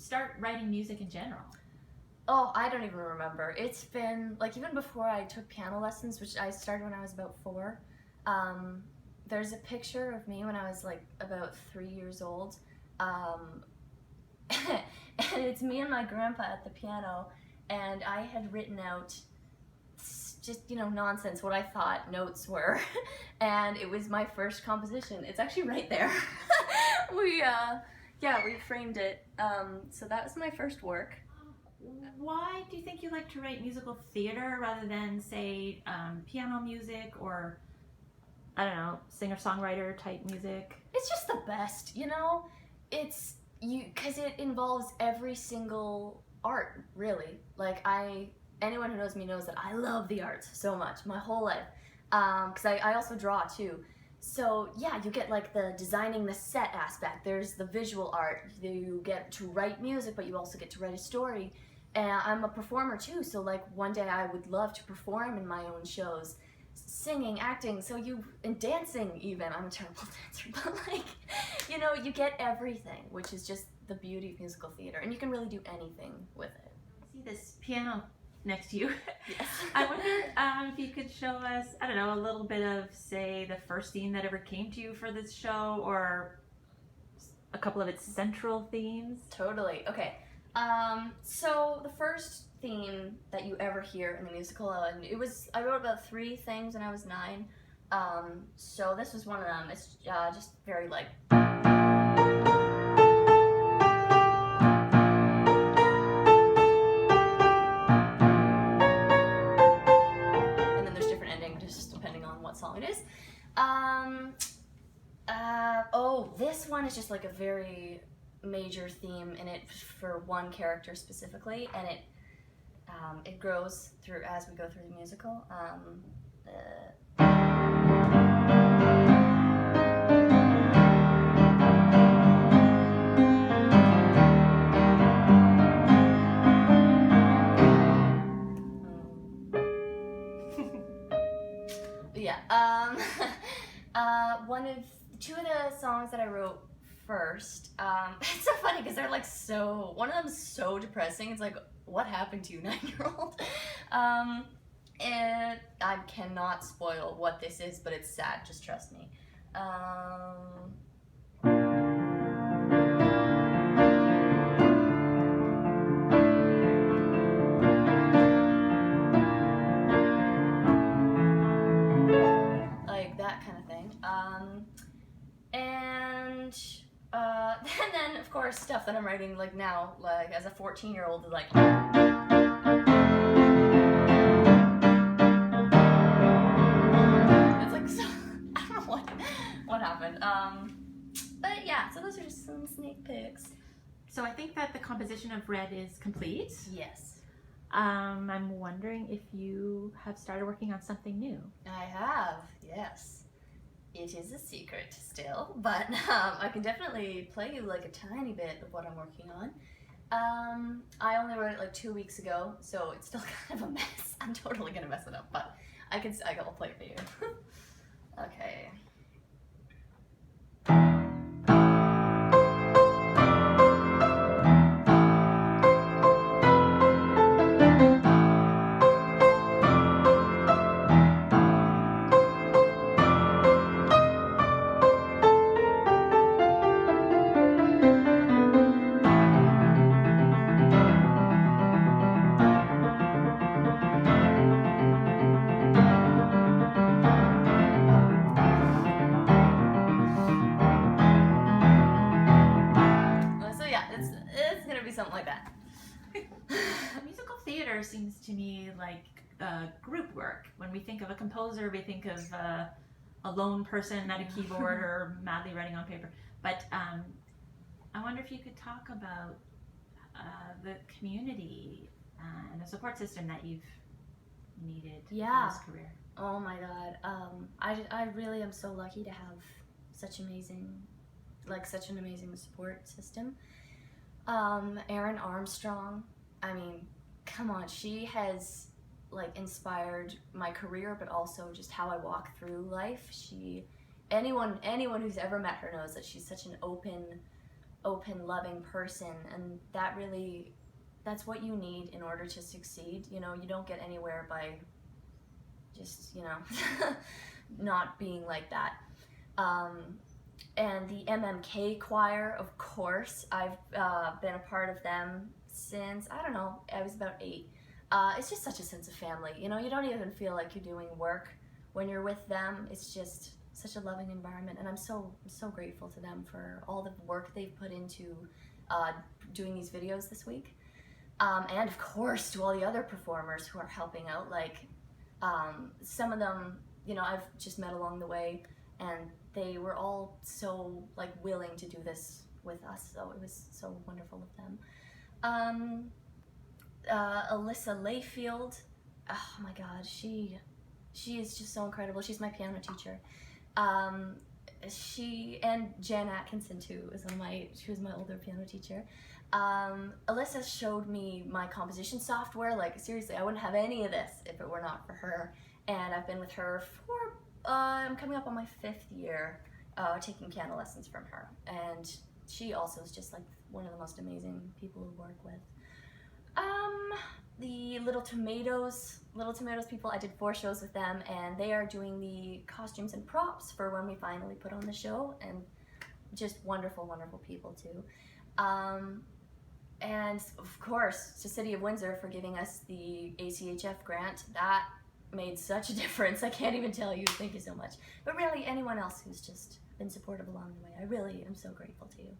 start writing music in general? Oh, I don't even remember. It's been, like, even before I took piano lessons, which I started when I was about 4, there's a picture of me when I was, like, about 3 years old, and it's me and my grandpa at the piano, and I had written out just, nonsense, what I thought notes were, and it was my first composition. It's actually right there. we framed it, so that was my first work. Why do you think you like to write musical theater rather than, say, piano music or, I don't know, singer-songwriter type music? It's just the best, It's because it involves every single art, really. Like, anyone who knows me knows that I love the arts so much, my whole life. Because I also draw too. So yeah, you get like the designing the set aspect. There's the visual art. You get to write music, but you also get to write a story. And I'm a performer too, so like one day I would love to perform in my own shows, singing, acting, and dancing even. I'm a terrible dancer, but like, you get everything, which is just the beauty of musical theater, and you can really do anything with it. I see this piano next to you. Yes. I wonder if you could show us, I don't know, a little bit of, say, the first theme that ever came to you for this show, or a couple of its central themes. Totally. Okay. So the first theme that you ever hear in the musical, I wrote about 3 things when I was 9. So this was one of them. It's just very like. And then there's different endings just depending on what song it is. This one is just like a very major theme in it for one character specifically, and it grows through as we go through the musical. Two of the songs that I wrote first, it's so funny because they're like one of them is so depressing. It's like, what happened to you, 9-year-old? And I cannot spoil what this is, but it's sad, just trust me. Like that kind of thing. And then of course stuff that I'm writing like now, like as a 14-year-old, is like. It's like so, I don't know what happened. But yeah, so those are just some sneak peeks. So I think that the composition of Red is complete. Yes. I'm wondering if you have started working on something new. I have, yes. It is a secret still, but I can definitely play you like a tiny bit of what I'm working on. I only wrote it like 2 weeks ago, so it's still kind of a mess. I'm totally gonna mess it up, but I'll play it for you. Okay. Something like that. Musical theater seems to me like group work. When we think of a composer, we think of a lone person at a keyboard or madly writing on paper. But I wonder if you could talk about the community and the support system that you've needed in this career. Oh my God. I really am so lucky to have such an amazing support system. Erin Armstrong, I mean, come on, she has like inspired my career, but also just how I walk through life. Anyone who's ever met her knows that she's such an open open, loving person, and that's what you need in order to succeed. You know, you don't get anywhere by just, you know, not being like that. And the MMK choir, of course, I've been a part of them since, I don't know, I was about 8. It's just such a sense of family. You know, you don't even feel like you're doing work when you're with them. It's just such a loving environment, and I'm so grateful to them for all the work they've put into doing these videos this week. And of course to all the other performers who are helping out, like some of them, you know, I've just met along the way, and they were all so like willing to do this with us, so it was so wonderful of them. Elise Layfield, oh my god, she is just so incredible. She's my piano teacher. She and Jen Atkinson too she was my older piano teacher. Alyssa showed me my composition software. Like seriously, I wouldn't have any of this if it were not for her. And I've been with her for I'm coming up on my 5th year taking piano lessons from her. And she also is just like one of the most amazing people to work with. The Little Tomatoes people, I did 4 shows with them, and they are doing the costumes and props for when we finally put on the show, and just wonderful, wonderful people too. And of course, to City of Windsor for giving us the ACHF grant. That made such a difference. I can't even tell you. Thank you so much. But really, anyone else who's just been supportive along the way, I really am so grateful to you.